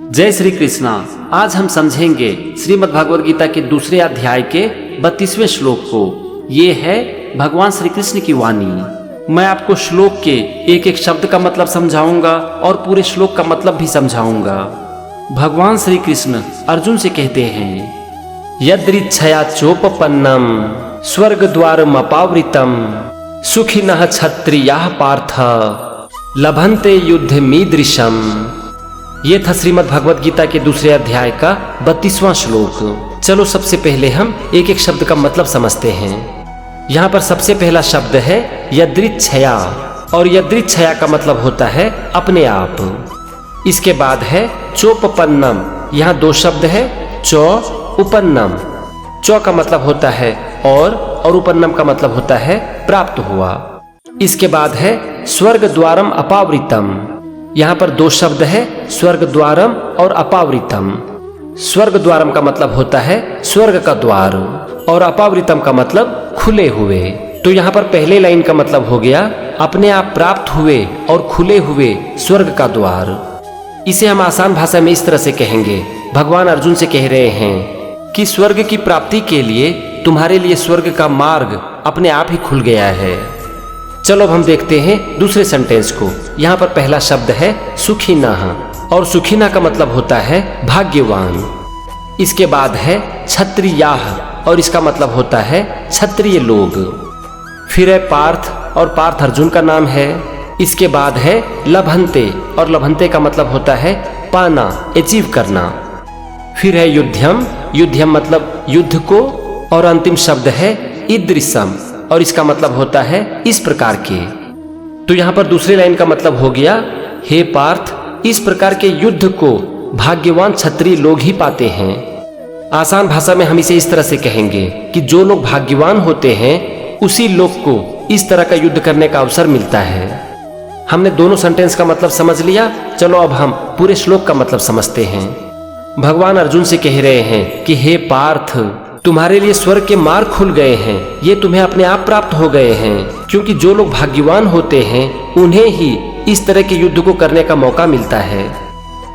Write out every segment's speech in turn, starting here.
जय श्री कृष्णा। आज हम समझेंगे श्रीमद् भगवद गीता के दूसरे अध्याय के 32वें श्लोक को। ये है भगवान श्री कृष्ण की वाणी। मैं आपको श्लोक के एक एक शब्द का मतलब समझाऊंगा और पूरे श्लोक का मतलब भी समझाऊंगा। भगवान श्री कृष्ण अर्जुन से कहते हैं, यदृच्छया चोपपन्नम स्वर्ग द्वारमपावृतम सुखिनः क्षत्रियाः पार्थ लभन्ते युद्धमीदृशम। ये था श्रीमद् भगवद गीता के दूसरे अध्याय का 32वां श्लोक। चलो सबसे पहले हम एक एक शब्द का मतलब समझते हैं। यहाँ पर सबसे पहला शब्द है यदृच्छया, और यदृच्छया का मतलब होता है अपने आप। इसके बाद है चोपपन्नम, यहाँ दो शब्द है चौ उपन्नम। चौ का मतलब होता है और उपन्नम का मतलब होता है प्राप्त हुआ। इसके बाद है स्वर्ग द्वारम अपावृतम, यहाँ पर दो शब्द है स्वर्ग द्वारम और अपावृतम। स्वर्ग द्वारम का मतलब होता है स्वर्ग का द्वार और अपावृतम का मतलब खुले हुए। तो यहाँ पर पहले लाइन का मतलब हो गया अपने आप प्राप्त हुए और खुले हुए स्वर्ग का द्वार। इसे हम आसान भाषा में इस तरह से कहेंगे, भगवान अर्जुन से कह रहे हैं कि स्वर्ग की प्राप्ति के लिए तुम्हारे लिए स्वर्ग का मार्ग अपने आप ही खुल गया है। चलो अब हम देखते हैं दूसरे सेंटेंस को। यहाँ पर पहला शब्द है सुखिनः, और सुखिनः का मतलब होता है भाग्यवान। इसके बाद है क्षत्रियाः, और इसका मतलब होता है क्षत्रिय लोग। फिर है पार्थ, और पार्थ अर्जुन का नाम है। इसके बाद है लभन्ते, और लभन्ते का मतलब होता है पाना, अचीव करना। फिर है युद्धम, युद्धम मतलब युद्ध को, और अंतिम शब्द है ईदृशम, और इसका मतलब होता है इस प्रकार के। तो यहाँ पर दूसरी लाइन का मतलब हो गया, हे पार्थ, इस प्रकार के युद्ध को भाग्यवान क्षत्रिय लोग ही पाते हैं। आसान भाषा में हम इसे इस तरह से कहेंगे कि जो लोग भाग्यवान होते हैं उसी लोग को इस तरह का युद्ध करने का अवसर मिलता है। हमने दोनों सेंटेंस का मतलब समझ लिया। चलो अब हम पूरे श्लोक का मतलब समझते हैं। भगवान अर्जुन से कह रहे हैं कि हे पार्थ, तुम्हारे लिए स्वर्ग के मार्ग खुल गए हैं, ये तुम्हें अपने आप प्राप्त हो गए हैं, क्योंकि जो लोग भाग्यवान होते हैं उन्हें ही इस तरह के युद्ध को करने का मौका मिलता है।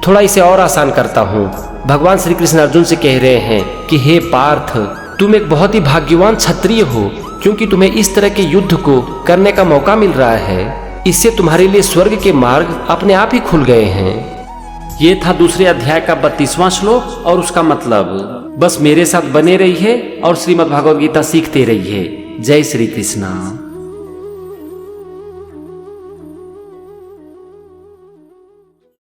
थोड़ा इसे और आसान करता हूँ। भगवान श्री कृष्ण अर्जुन से कह रहे हैं कि हे पार्थ, तुम एक बहुत ही भाग्यवान क्षत्रिय हो, क्योंकि तुम्हें इस तरह के युद्ध को करने का मौका मिल रहा है। इससे तुम्हारे लिए स्वर्ग के मार्ग अपने आप ही खुल गए हैं। ये था दूसरे अध्याय का 32वां श्लोक और उसका मतलब। बस मेरे साथ बने रहिए और श्रीमद् भगवद गीता सीखते रहिए। जय श्री कृष्णा।